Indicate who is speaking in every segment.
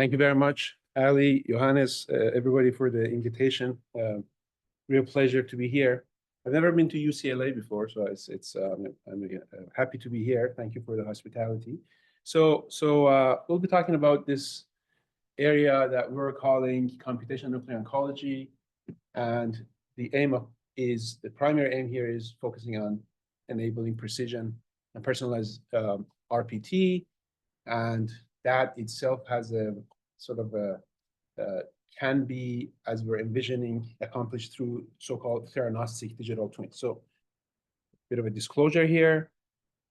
Speaker 1: Thank you very much, Ali, Johannes, everybody for the invitation. Real pleasure to be here. I've never been to UCLA before, so I'm happy to be here. Thank you for the hospitality. So we'll be talking about this area that we're calling computational nuclear oncology, and the primary aim here is focusing on enabling precision and personalized RPT, and that itself has a sort of can be, as we're envisioning, accomplished through so-called theranostic digital twins. So a bit of a disclosure here.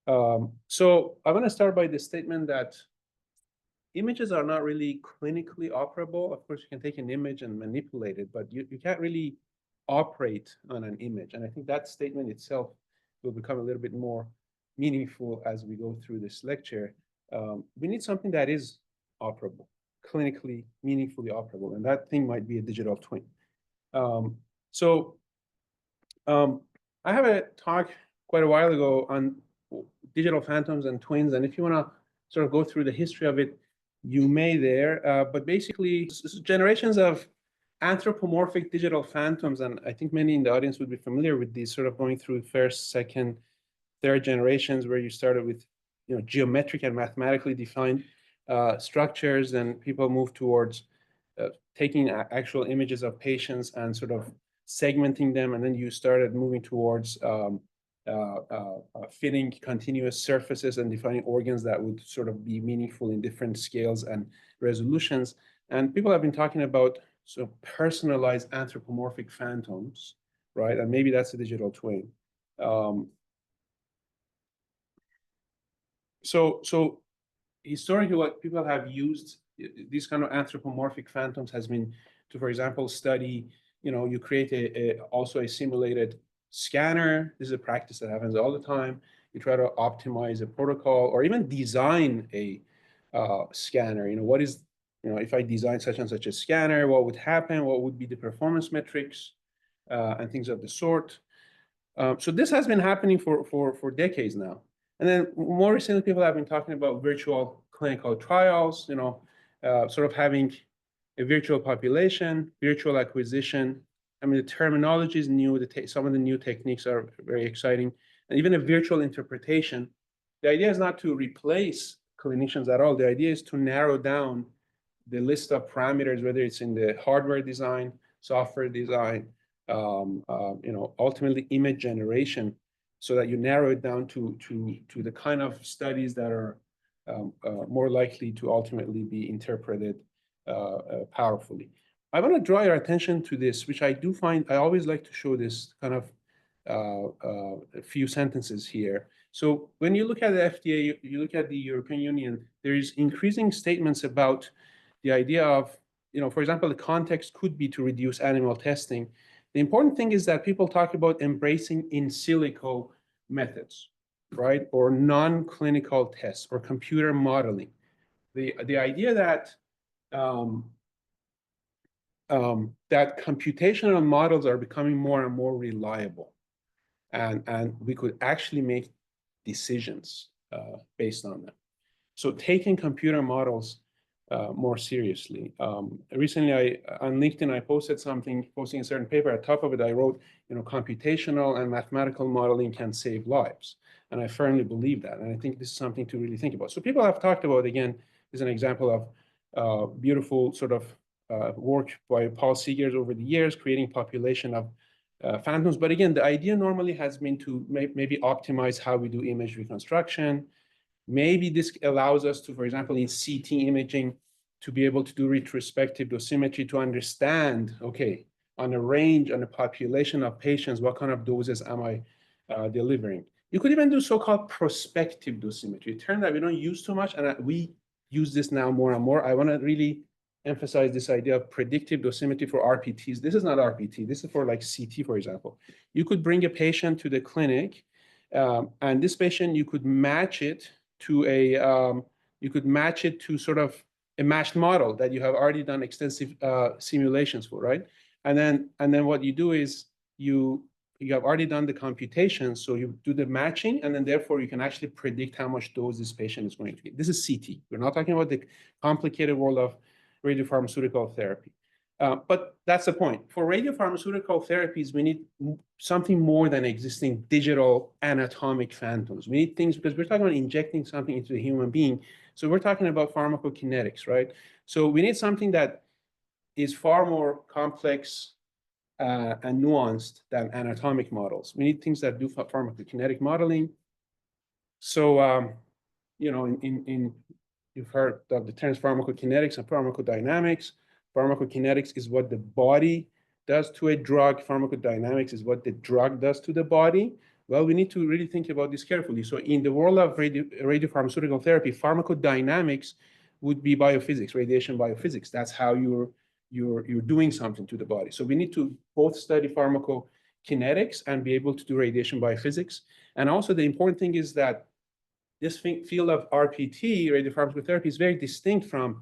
Speaker 1: So I want to start by the statement that images are not really clinically operable. Of course, you can take an image and manipulate it, but you can't really operate on an image. And I think that statement itself will become a little bit more meaningful as we go through this lecture. We need something that is operable, clinically, meaningfully operable, and that thing might be a digital twin. I have a talk quite a while ago on digital phantoms and twins, and if you want to sort of go through the history of it, you may there. But basically, generations of anthropomorphic digital phantoms, and I think many in the audience would be familiar with these, sort of going through first, second, third generations, where you started with geometric and mathematically defined structures, and people move towards taking actual images of patients and sort of segmenting them, and then you started moving towards fitting continuous surfaces and defining organs that would sort of be meaningful in different scales and resolutions. And people have been talking about sort of personalized anthropomorphic phantoms, right? And maybe that's a digital twin. So historically, what people have used these kind of anthropomorphic phantoms has been to, for example, study, you create also a simulated scanner. This is a practice that happens all the time. You try to optimize a protocol or even design a scanner. What is, if I design such and such a scanner, what would happen? What would be the performance metrics and things of the sort? So this has been happening for decades now. And then more recently, people have been talking about virtual clinical trials, sort of having a virtual population, virtual acquisition. I mean, the terminology is new. Some of the new techniques are very exciting. And even a virtual interpretation. The idea is not to replace clinicians at all. The idea is to narrow down the list of parameters, whether it's in the hardware design, software design, ultimately image generation, so that you narrow it down to the kind of studies that are more likely to ultimately be interpreted powerfully. I want to draw your attention to this, which I do find, I always like to show this kind of a few sentences here. So when you look at the FDA, you look at the European Union, there is increasing statements about the idea of, for example, the context could be to reduce animal testing. The important thing is that people talk about embracing in silico methods, right? Or non-clinical tests or computer modeling. The idea that that computational models are becoming more and more reliable, and we could actually make decisions based on them. So taking computer models more seriously. Recently, on LinkedIn, I posting a certain paper. At the top of it, I wrote, computational and mathematical modeling can save lives. And I firmly believe that. And I think this is something to really think about. So people have talked about, again, is an example of beautiful sort of work by Paul Seegers over the years, creating population of phantoms. But again, the idea normally has been to maybe optimize how we do image reconstruction. Maybe this allows us to, for example, in CT imaging, to be able to do retrospective dosimetry to understand, okay, on a range, on a population of patients, what kind of doses am I delivering? You could even do so-called prospective dosimetry. It turned out we don't use too much, and we use this now more and more. I want to really emphasize this idea of predictive dosimetry for RPTs. This is not RPT. This is for like CT, for example. You could bring a patient to the clinic, and this patient, you could match it to sort of a matched model that you have already done extensive simulations for, right? And then what you do is you have already done the computation, so you do the matching, and then therefore you can actually predict how much dose this patient is going to get. This is CT. We're not talking about the complicated world of radiopharmaceutical therapy. But that's the point. For radiopharmaceutical therapies, we need something more than existing digital anatomic phantoms. We need things, because we're talking about injecting something into the human being. So we're talking about pharmacokinetics, right? So we need something that is far more complex and nuanced than anatomic models. We need things that do pharmacokinetic modeling. So, you know, you've heard of the terms pharmacokinetics and pharmacodynamics. Pharmacokinetics is what the body does to a drug. Pharmacodynamics is what the drug does to the body. Well, we need to really think about this carefully. So in the world of radiopharmaceutical therapy, pharmacodynamics would be biophysics, radiation biophysics. That's how you're doing something to the body. So we need to both study pharmacokinetics and be able to do radiation biophysics. And also the important thing is that this field of RPT, radiopharmaceutical therapy, is very distinct from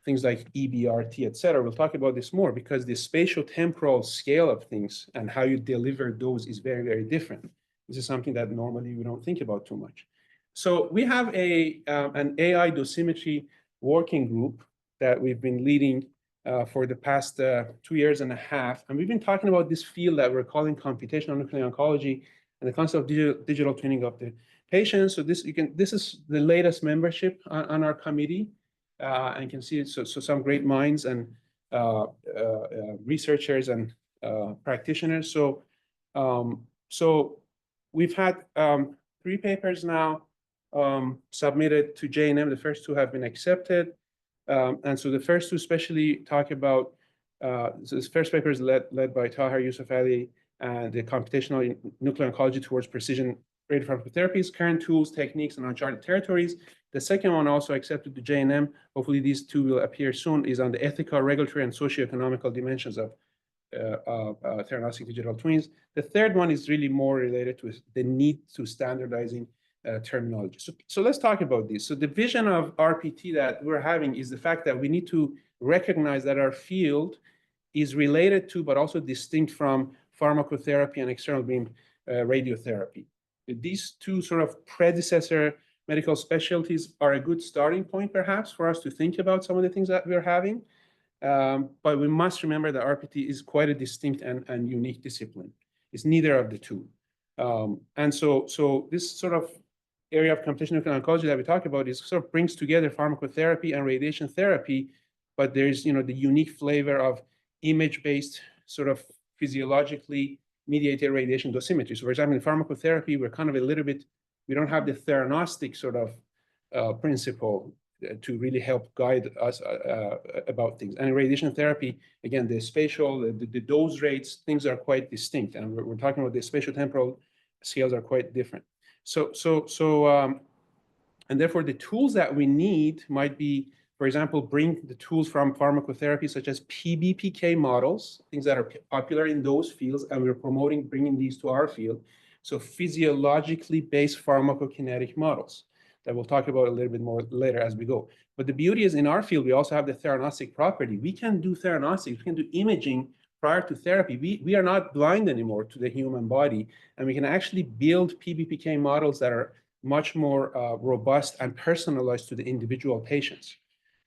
Speaker 1: things like EBRT, et cetera. We'll talk about this more, because the spatial temporal scale of things and how you deliver those is very, very different. This is something that normally we don't think about too much. So we have an AI dosimetry working group that we've been leading for the past 2.5 years. And we've been talking about this field that we're calling computational nuclear oncology and the concept of digital twinning of the patients. So this is the latest membership on our committee. And you can see so some great minds and researchers and practitioners. So we've had 3 papers now submitted to JNM. The first 2 have been accepted. And so the first 2 especially talk about, so this first paper is led by Tahir Yusuf Ali and the computational nuclear oncology towards precision radiopharmaceutical therapies, current tools, techniques, and uncharted territories. The second one also accepted to JNM. Hopefully these 2 will appear soon, is on the ethical, regulatory, and socioeconomical dimensions of theranostic digital twins. The third one is really more related to the need to standardizing terminology. So let's talk about this. So the vision of RPT that we're having is the fact that we need to recognize that our field is related to, but also distinct from, pharmacotherapy and external beam radiotherapy. These 2 sort of predecessor medical specialties are a good starting point, perhaps, for us to think about some of the things that we're having. But we must remember that RPT is quite a distinct and unique discipline. It's neither of the 2. And so this sort of area of computational oncology that we talk about is sort of brings together pharmacotherapy and radiation therapy, but there's, you know, the unique flavor of image-based sort of physiologically mediated radiation dosimetry. So for example, in pharmacotherapy, we're kind of a little bit, we don't have the Theranostic sort of principle to really help guide us about things. And in radiation therapy, again, the spatial, the dose rates, things are quite distinct. And we're talking about the spatial temporal scales are quite different. And therefore the tools that we need might be, for example, bring the tools from pharmacotherapy, such as PBPK models, things that are popular in those fields, and we're promoting bringing these to our field. So physiologically-based pharmacokinetic models that we'll talk about a little bit more later as we go. But the beauty is in our field, we also have the theranostic property. We can do theranostics, we can do imaging prior to therapy. We are not blind anymore to the human body, and we can actually build PBPK models that are much more robust and personalized to the individual patients.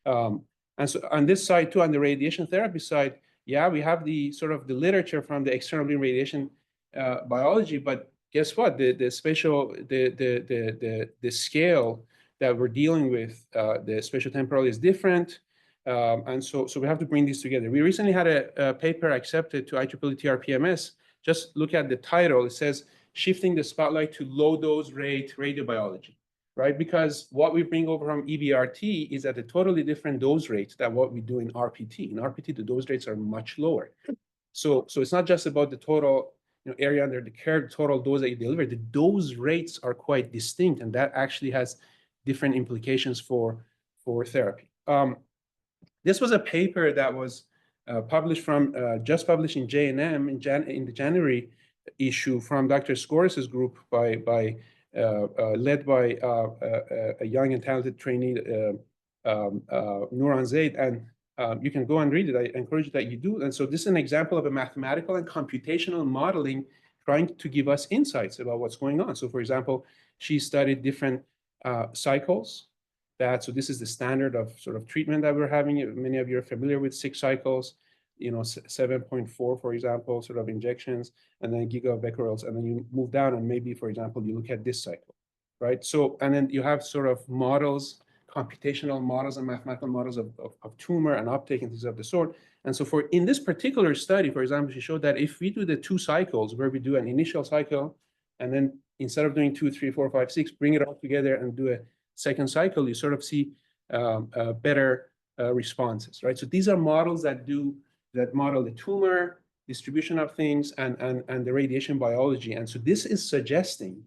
Speaker 1: And so on this side too, on the radiation therapy side, yeah, we have the sort of the literature from the external beam radiation biology, but guess what? The spatial, the scale that we're dealing with, the spatial temporal is different. And so we have to bring these together. We recently had a paper accepted to IEEE TRPMS. Just look at the title. It says, shifting the spotlight to low dose rate radiobiology, right? Because what we bring over from EBRT is at a totally different dose rate than what we do in RPT. In RPT, the dose rates are much lower. So it's not just about the total area under the curve, total dose that you deliver. The dose rates are quite distinct, and that actually has different implications for therapy. This was a paper that was published just published in JNM in the January issue from Dr. Skoris's group led by a young and talented trainee, Nuran Zaid, and you can go and read it. I encourage that you do. And so this is an example of a mathematical and computational modeling trying to give us insights about what's going on. So for example, she studied different cycles that. So this is the standard of sort of treatment that we're having. Many of you are familiar with 6 cycles, 7.4, for example, sort of injections, and then gigabecquerels, and then you move down and maybe, for example, you look at this cycle, right? So, and then you have sort of models, computational models and mathematical models of tumor and uptake and things of the sort. And so in this particular study, for example, she showed that if we do the 2 cycles where we do an initial cycle, and then instead of doing 2, 3, 4, 5, 6, bring it all together and do a second cycle, you sort of see better responses, right? So these are models that model the tumor distribution of things and the radiation biology. And so this is suggesting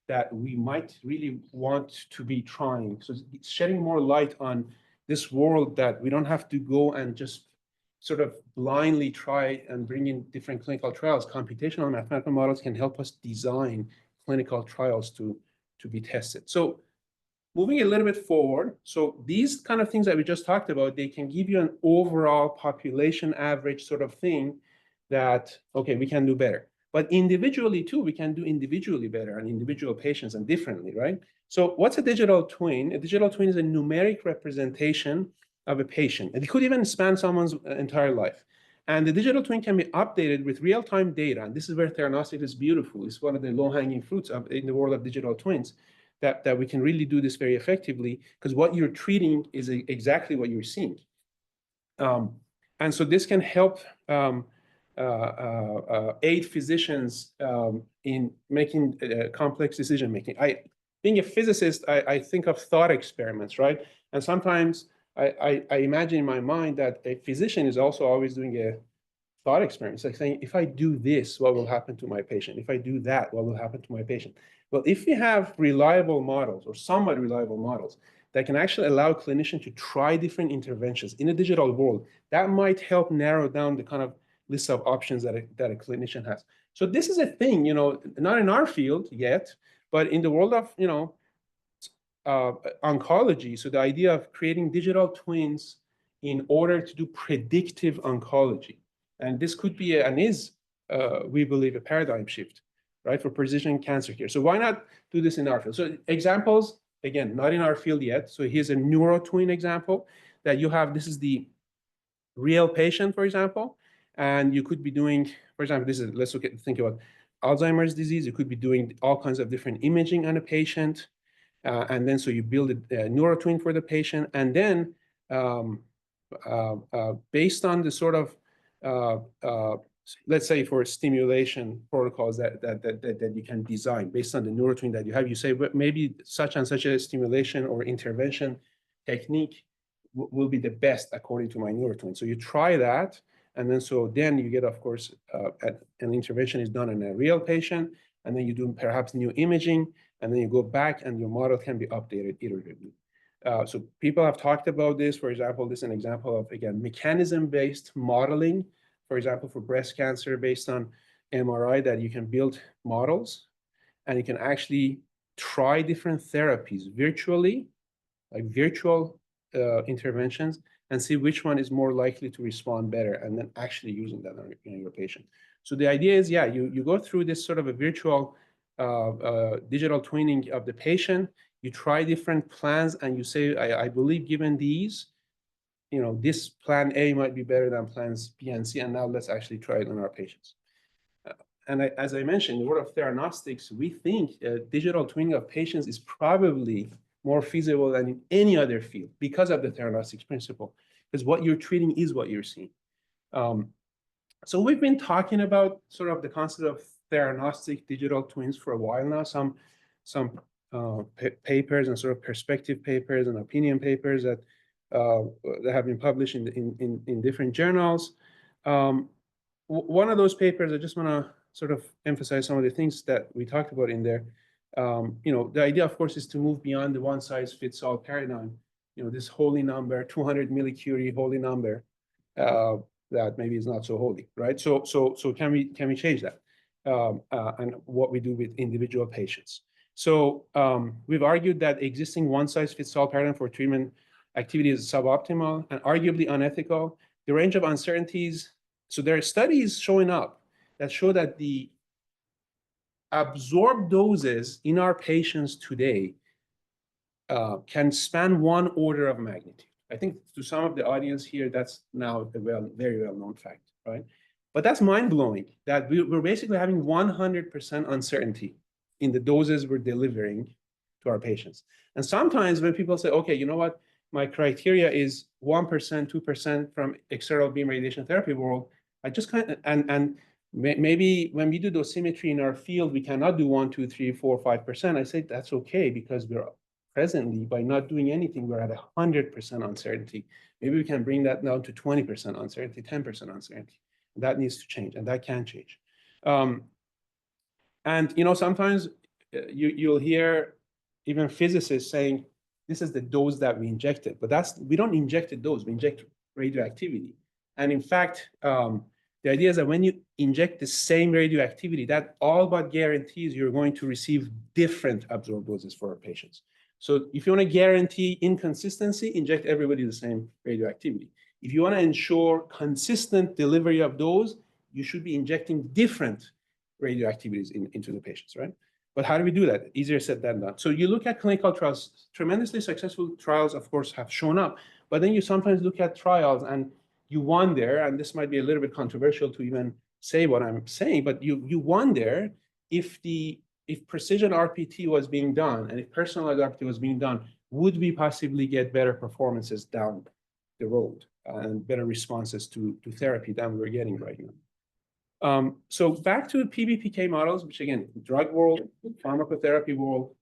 Speaker 1: that we might really want to be trying. So it's shedding more light on this world that we don't have to go and just sort of blindly try and bring in different clinical trials. Computational and mathematical models can help us design clinical trials to be tested. So moving a little bit forward, so these kind of things that we just talked about, they can give you an overall population average sort of thing that, okay, we can do better. But individually too, we can do individually better on individual patients and differently, right? So what's a digital twin? A digital twin is a numeric representation of a patient. And it could even span someone's entire life. And the digital twin can be updated with real-time data. And this is where Theranostics is beautiful. It's one of the low-hanging fruits in the world of digital twins, that we can really do this very effectively, because what you're treating is exactly what you're seeing. And so this can help aid physicians in making complex decision-making. Being a physicist, I think of thought experiments, right? And sometimes I imagine in my mind that a physician is also always doing a thought experiment. It's like saying, if I do this, what will happen to my patient? If I do that, what will happen to my patient? Well, if we have reliable models or somewhat reliable models that can actually allow clinicians to try different interventions in a digital world, that might help narrow down the kind of list of options that a clinician has. So this is a thing, not in our field yet, but in the world of, oncology. So the idea of creating digital twins in order to do predictive oncology. And this could be and is, we believe, a paradigm shift, right, for precision cancer care. So why not do this in our field? So examples, again, not in our field yet. So here's a neurotwin example that you have. This is the real patient, for example. And you could be doing, for example, let's think about Alzheimer's disease. You could be doing all kinds of different imaging on a patient. And then so you build a neurotwin for the patient. And then based on the sort of, let's say for stimulation protocols that you can design based on the neurotwin that you have, you say, well, maybe such and such a stimulation or intervention technique will be the best according to my neurotwin. So you try that. And then you get, of course, an intervention is done in a real patient, and then you do perhaps new imaging, and then you go back and your model can be updated iteratively. So people have talked about this. For example, this is an example of, again, mechanism-based modeling, for example, for breast cancer based on MRI, that you can build models and you can actually try different therapies virtually, like virtual interventions, and see which one is more likely to respond better, and then actually using that on your patient. So the idea is, yeah, you go through this sort of a virtual digital twinning of the patient, you try different plans, and you say, I believe given these, this plan A might be better than plans B and C, and now let's actually try it on our patients. As I mentioned, in the world of Theranostics, we think digital twinning of patients is probably more feasible than in any other field because of the Theranostics principle, because what you're treating is what you're seeing. So we've been talking about sort of the concept of theranostic digital twins for a while now. Some papers and sort of perspective papers and opinion papers that have been published in different journals. One of those papers, I just want to sort of emphasize some of the things that we talked about in there. The idea, of course, is to move beyond the one-size-fits-all paradigm. This holy number, 200 millicurie holy number, that maybe is not so holy, right? So can we change that? And what we do with individual patients. So we've argued that existing one-size-fits-all paradigm for treatment activity is suboptimal and arguably unethical. The range of uncertainties. So there are studies showing up that show that the absorbed doses in our patients today can span one order of magnitude. I think to some of the audience here, that's now a very well-known fact, right? But that's mind-blowing that we're basically having 100% uncertainty in the doses we're delivering to our patients. And sometimes when people say, okay, you know what, my criteria is 1%, 2% from external beam radiation therapy world, I just kind of, and maybe when we do dosimetry in our field, we cannot do 1, 2, 3, 4, 5%. I say that's okay because we're presently, by not doing anything, we're at 100% uncertainty. Maybe we can bring that down to 20% uncertainty, 10% uncertainty. That needs to change, and that can change. And sometimes you'll hear even physicists saying, this is the dose that we injected, but we don't inject a dose, we inject radioactivity. And in fact, the idea is that when you inject the same radioactivity, that all but guarantees you're going to receive different absorbed doses for our patients. So if you want to guarantee inconsistency, inject everybody the same radioactivity. If you want to ensure consistent delivery of those, you should be injecting different radioactivities into the patients, right? But how do we do that? Easier said than done. So you look at clinical trials, tremendously successful trials, of course, have shown up, but then you sometimes look at trials and you wonder, and this might be a little bit controversial to even say what I'm saying, but you wonder if precision RPT was being done and if personalized RPT was being done, would we possibly get better performances down the road and better responses to therapy than we're getting right now? So back to PBPK models, which again, drug world, pharmacotherapy world,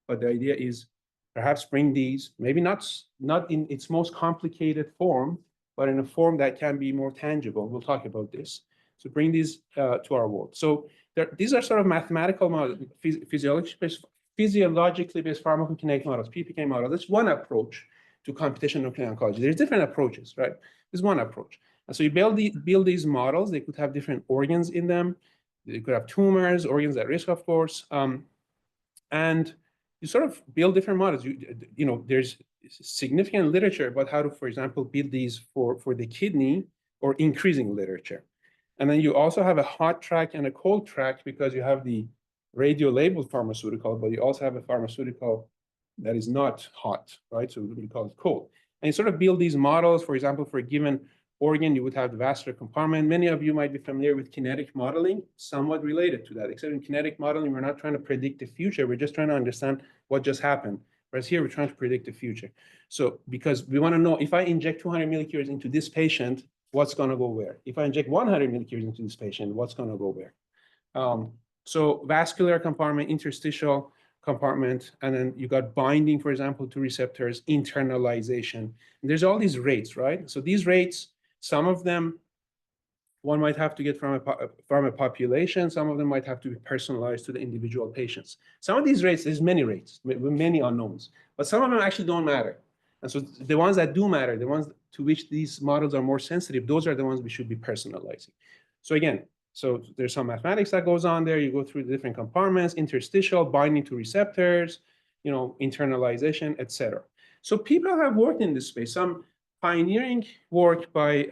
Speaker 1: but the idea is perhaps bring these, maybe not in its most complicated form, but in a form that can be more tangible. We'll talk about this. So bring these to our world. So these are sort of mathematical models, physiologically-based pharmacokinetic models, PPK models. That's one approach to computational nuclear oncology. There's different approaches, right? There's one approach. And so you build these models. They could have different organs in them. They could have tumors, organs at risk, of course. And you sort of build different models. There's significant literature about how to, for example, build these for the kidney, or increasing literature. And then you also have a hot track and a cold track because you have the radio-labeled pharmaceutical, but you also have a pharmaceutical that is not hot, right? So we call it cold. And you sort of build these models. For example, for a given organ, you would have the vascular compartment. Many of you might be familiar with kinetic modeling, somewhat related to that, except in kinetic modeling, we're not trying to predict the future. We're just trying to understand what just happened. Whereas here, we're trying to predict the future. So because we want to know, if I inject 200 millicuries into this patient, what's going to go where? If I inject 100 millicuries into this patient, what's going to go where? So vascular compartment, interstitial compartment, and then you got binding, for example, to receptors, internalization. And there's all these rates, right? So these rates, some of them one might have to get from a population. Some of them might have to be personalized to the individual patients. Some of these rates, there's many rates, many unknowns, but some of them actually don't matter. And so the ones that do matter, the ones to which these models are more sensitive, those are the ones we should be personalizing. So again, so there's some mathematics that goes on there. You go through the different compartments, interstitial, binding to receptors, internalization, etc. So people have worked in this space. Some pioneering work by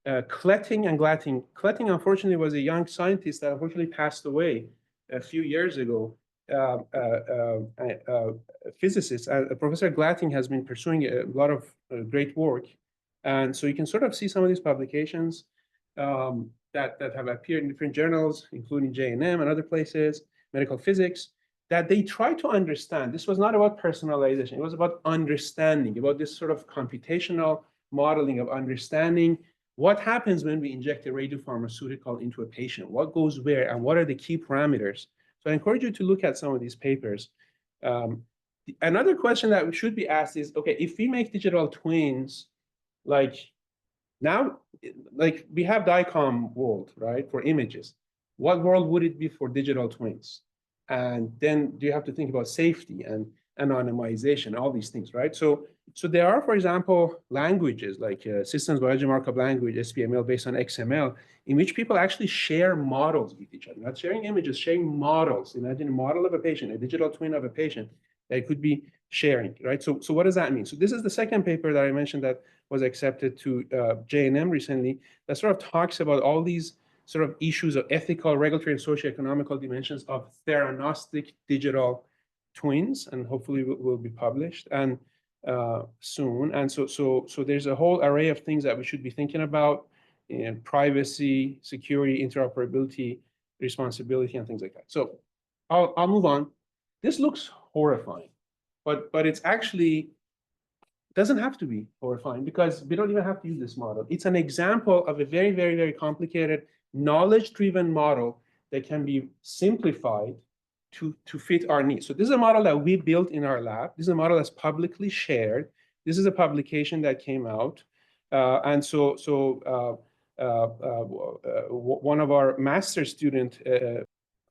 Speaker 1: Kletting and Glatting. Kletting, unfortunately, was a young scientist that unfortunately passed away a few years ago. Physicist, Professor Glatting has been pursuing a lot of great work. And so you can sort of see some of these publications that have appeared in different journals, including JNM and other places, medical physics, that they try to understand. This was not about personalization. It was about understanding, about this sort of computational modeling of understanding what happens when we inject a radiopharmaceutical into a patient, what goes where, and what are the key parameters. So I encourage you to look at some of these papers. Another question that should be asked is, okay, if we make digital twins, like we have DICOM world, right, for images. What world would it be for digital twins? And then do you have to think about safety and anonymization, all these things, right? So there are, for example, languages like Systems Biology Markup Language, SPML, based on XML, in which people actually share models with each other, not sharing images, sharing models. Imagine a model of a patient, a digital twin of a patient that could be sharing, right? So what does that mean? So this is the second paper that I mentioned that was accepted to JNM recently, that sort of talks about all these sort of issues of ethical, regulatory, and socioeconomical dimensions of theranostic digital twins, and hopefully will be published and soon. And so there's a whole array of things that we should be thinking about in privacy, security, interoperability, responsibility, and things like that. So I'll move on. This looks horrifying, but it's actually doesn't have to be horrifying because we don't even have to use this model. It's an example of a very, very, very complicated knowledge-driven model that can be simplified to fit our needs. So this is a model that we built in our lab. This is a model that's publicly shared. This is a publication that came out. And one of our master's students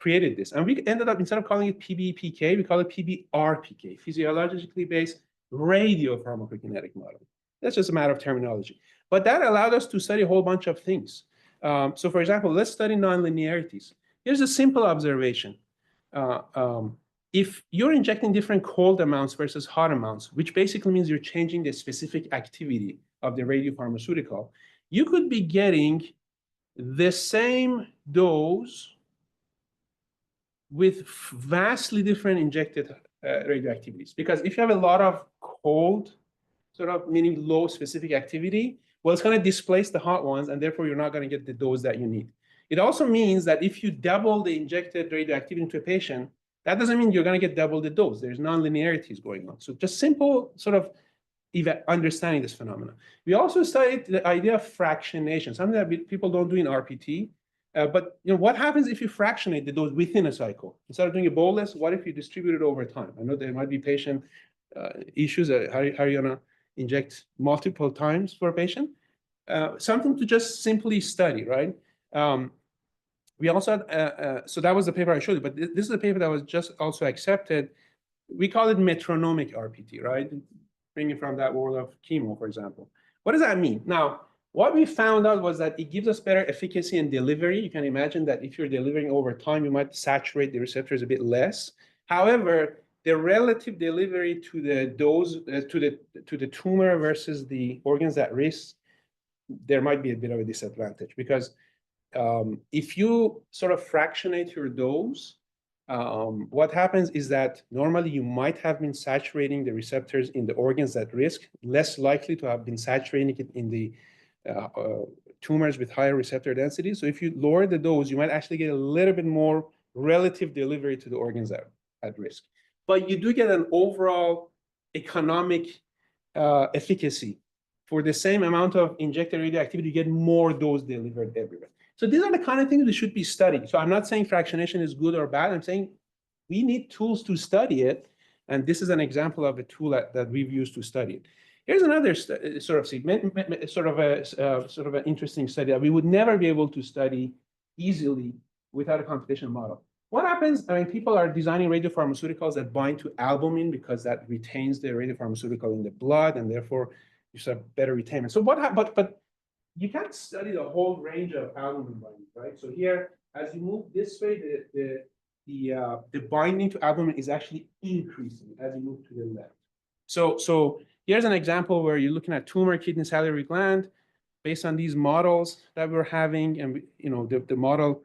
Speaker 1: created this. And we ended up, instead of calling it PBPK, we call it PBRPK, Physiologically-based Radiopharmaceutical model. That's just a matter of terminology. But that allowed us to study a whole bunch of things. So for example, let's study nonlinearities. Here's a simple observation. If you're injecting different cold amounts versus hot amounts, which basically means you're changing the specific activity of the radiopharmaceutical, you could be getting the same dose with vastly different injected radioactivities. Because if you have a lot of cold, sort of meaning low specific activity, well, it's going to displace the hot ones, and therefore you're not going to get the dose that you need. It also means that if you double the injected radioactivity into a patient, that doesn't mean you're going to get double the dose. There's nonlinearities going on. So just simple sort of understanding this phenomenon. We also studied the idea of fractionation, something that people don't do in RPT. But what happens if you fractionate the dose within a cycle? Instead of doing a bolus, what if you distribute it over time? I know there might be patient issues. How are you going to inject multiple times for a patient? Something to just simply study, right? We also had, so that was the paper I showed you, but this is a paper that was just also accepted. We call it metronomic RPT, right? Bringing from that world of chemo, for example. What does that mean? Now, what we found out was that it gives us better efficacy and delivery. You can imagine that if you're delivering over time, you might saturate the receptors a bit less. However, the relative delivery to the dose, to the tumor versus the organs at risk, there might be a bit of a disadvantage because if you sort of fractionate your dose, what happens is that normally you might have been saturating the receptors in the organs at risk, less likely to have been saturating it in the tumors with higher receptor density. So if you lower the dose, you might actually get a little bit more relative delivery to the organs at risk. But you do get an overall economic efficacy. For the same amount of injected radioactivity, you get more dose delivered everywhere. So these are the kind of things we should be studying. So I'm not saying fractionation is good or bad. I'm saying we need tools to study it. And this is an example of a tool that we've used to study it. Here's another sort of an interesting study that we would never be able to study easily without a computational model. What happens? I mean, people are designing radiopharmaceuticals that bind to albumin because that retains the radiopharmaceutical in the blood, and therefore you have better retainment. So but you can't study the whole range of albumin binding, right? So here, as you move this way, the binding to albumin is actually increasing as you move to the left. So here's an example where you're looking at tumor, kidney, salivary gland, based on these models that we're having, and the model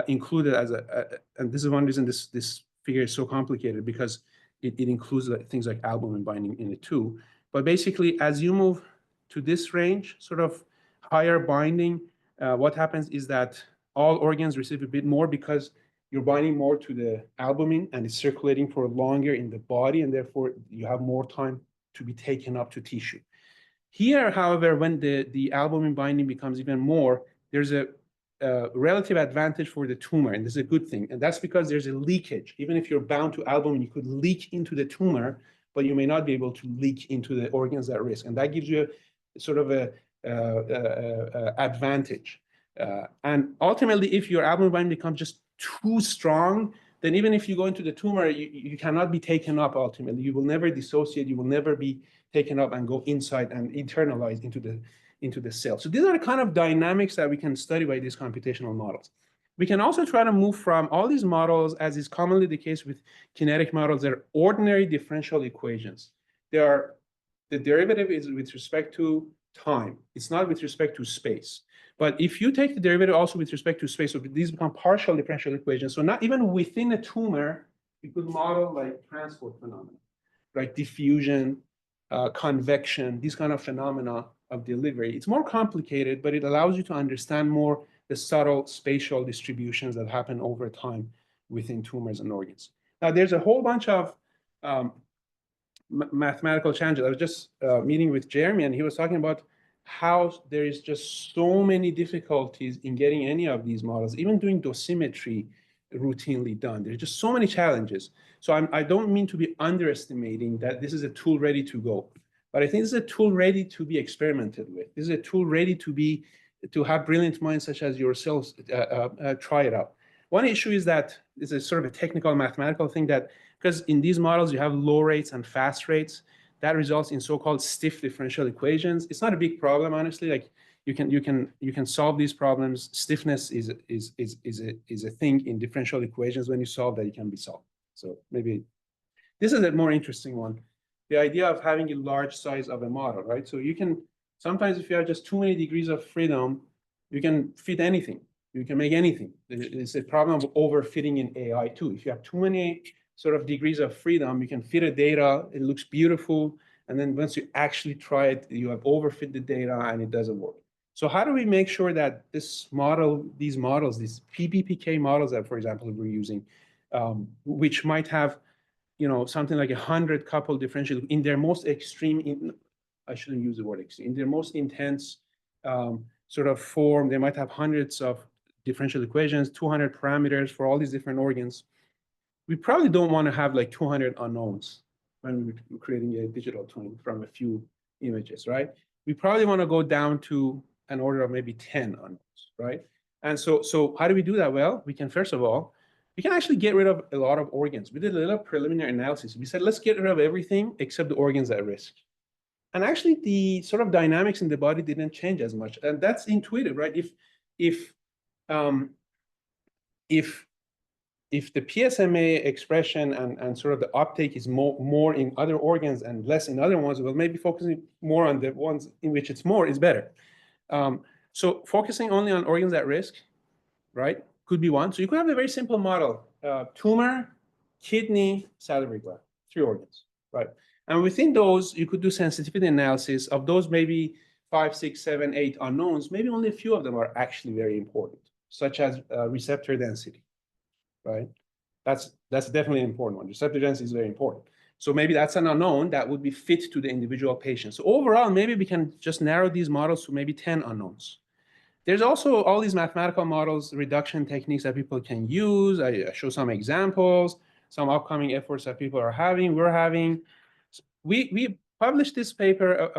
Speaker 1: included as and this is one reason this figure is so complicated, because it includes things like albumin binding in it too. But basically, as you move to this range, sort of higher binding, what happens is that all organs receive a bit more because you're binding more to the albumin and it's circulating for longer in the body, and therefore you have more time to be taken up to tissue. Here, however, when the albumin binding becomes even more, there's a relative advantage for the tumor, and this is a good thing. And that's because there's a leakage. Even if you're bound to albumin, you could leak into the tumor, but you may not be able to leak into the organs at risk. And that gives you a sort of a advantage. And ultimately, if your albumin binding becomes just too strong, then even if you go into the tumor, you cannot be taken up ultimately. You will never dissociate. You will never be taken up and go inside and internalize into the cell. So these are the kind of dynamics that we can study by these computational models. We can also try to move from all these models, as is commonly the case with kinetic models, that are ordinary differential equations. The derivative is with respect to time. It's not with respect to space. But if you take the derivative also with respect to space, so these become partial differential equations. So not even within a tumor, We could model like transport phenomena, right? Diffusion, convection, these kind of phenomena of delivery. It's more complicated, but it allows you to understand more the subtle spatial distributions that happen over time within tumors and organs. Now, there's a whole bunch of mathematical challenges. I was just meeting with Jeremy, and he was talking about how there is just so many difficulties in getting any of these models, even doing dosimetry routinely done. There's just so many challenges. So I don't mean to be underestimating that this is a tool ready to go, but I think this is a tool ready to be experimented with. This is a tool ready to have brilliant minds such as yourselves try it out. One issue is that it's a sort of a technical mathematical thing that, because in these models you have low rates and fast rates, that results in so-called stiff differential equations. It's not a big problem, honestly. Like you can solve these problems. Stiffness is a thing in differential equations. When you solve that, it can be solved. So maybe this is a more interesting one. The idea of having a large size of a model, right? So you can sometimes, if you have just too many degrees of freedom, you can fit anything. You can make anything. It's a problem of overfitting in AI too. If you have too many sort of degrees of freedom, you can fit a data, it looks beautiful, and then once you actually try it, you have overfit the data and it doesn't work. So how do we make sure that this model, these models, these PBPK models that, for example, we're using, which might have, something like 100 couple differential in their most extreme, I shouldn't use the word extreme, in their most intense sort of form, they might have hundreds of differential equations, 200 parameters for all these different organs. We probably don't want to have like 200 unknowns when we're creating a digital twin from a few images, right? We probably want to go down to an order of maybe 10 unknowns, right? And so how do we do that? Well, we can, first of all, we can actually get rid of a lot of organs. We did a little preliminary analysis. We said, let's get rid of everything except the organs at risk. And actually, the sort of dynamics in the body didn't change as much. And that's intuitive, right? If the PSMA expression and sort of the uptake is more in other organs and less in other ones, well, maybe focusing more on the ones in which it's more is better. So focusing only on organs at risk, right, could be one. So you could have a very simple model: tumor, kidney, salivary gland, 3 organs, right? And within those, you could do sensitivity analysis of those maybe 5, 6, 7, 8 unknowns. Maybe only a few of them are actually very important, such as receptor density, right? That's definitely an important one. Receptor density is very important. So maybe that's an unknown that would be fit to the individual patient. So overall, maybe we can just narrow these models to maybe 10 unknowns. There's also all these mathematical models, reduction techniques that people can use. I show some examples, some upcoming efforts that people are having, we're having. We published this paper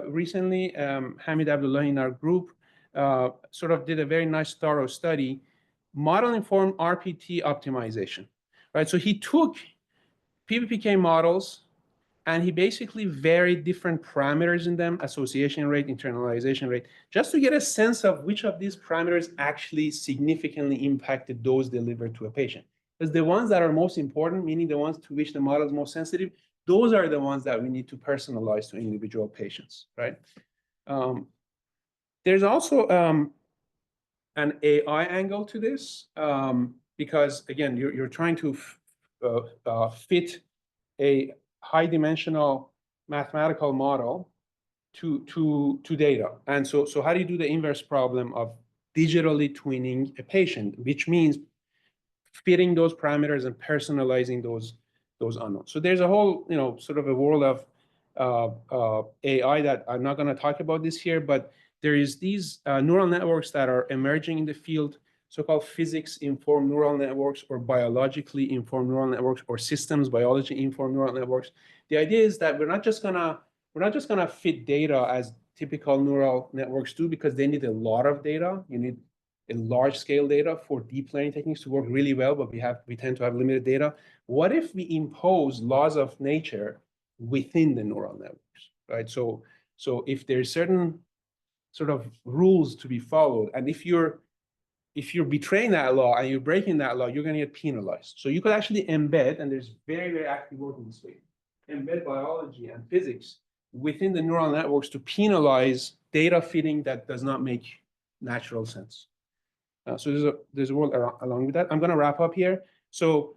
Speaker 1: recently. Hamid Abdullah in our group sort of did a very nice thorough study, model-informed RPT optimization, right? So he took PBPK models and he basically varied different parameters in them, association rate, internalization rate, just to get a sense of which of these parameters actually significantly impacted dose delivered to a patient. Because the ones that are most important, meaning the ones to which the model is most sensitive, those are the ones that we need to personalize to individual patients, right? There's also an AI angle to this, because again, you're trying to fit a high-dimensional mathematical model to data. And so how do you do the inverse problem of digitally twinning a patient, which means fitting those parameters and personalizing those unknowns. So there's a whole, sort of a world of AI that I'm not going to talk about this here, but there is these neural networks that are emerging in the field, so-called physics-informed neural networks or biologically-informed neural networks or systems biology-informed neural networks. The idea is that we're not just gonna fit data as typical neural networks do, because they need a lot of data. You need a large-scale data for deep learning techniques to work really well, but we tend to have limited data. What if we impose laws of nature within the neural networks, right? So if there's certain sort of rules to be followed, and if you're betraying that law and you're breaking that law, you're going to get penalized. So you could actually embed, and there's very, very active work in this space, embed biology and physics within the neural networks to penalize data fitting that does not make natural sense. So there's a world along with that. I'm going to wrap up here. So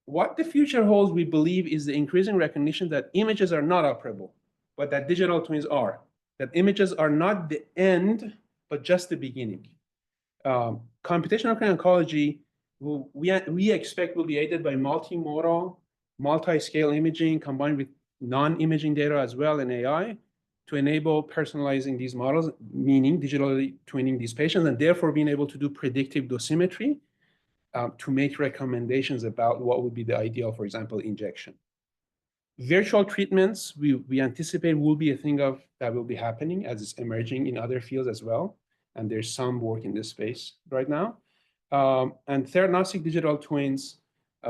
Speaker 1: what the future holds, we believe, is the increasing recognition that images are not operable, but that digital twins are. That images are not the end, but just the beginning. Computational oncology, we expect will be aided by multimodal, multi-scale imaging combined with non-imaging data as well and AI to enable personalizing these models, meaning digitally twinning these patients, and therefore being able to do predictive dosimetry to make recommendations about what would be the ideal, for example, injection. Virtual treatments, we anticipate will be a thing that will be happening as it's emerging in other fields as well. And there's some work in this space right now. And theranostic digital twins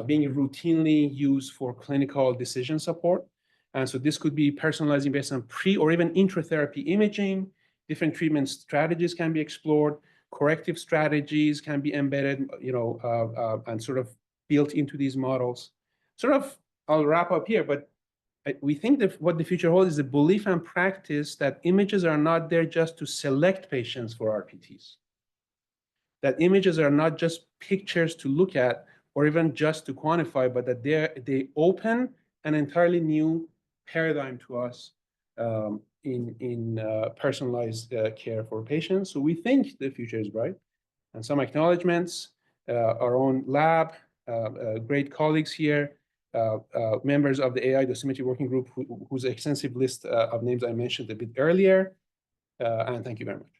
Speaker 1: being routinely used for clinical decision support. And so this could be personalizing based on pre or even intratherapy imaging. Different treatment strategies can be explored. Corrective strategies can be embedded, and sort of built into these models. I'll wrap up here, but we think that what the future holds is a belief and practice that images are not there just to select patients for RPTs. That images are not just pictures to look at or even just to quantify, but that they open an entirely new paradigm to us in personalized care for patients. So we think the future is bright. And some acknowledgements, our own lab, great colleagues here, members of the AI dosimetry working group whose extensive list of names I mentioned a bit earlier. And thank you very much.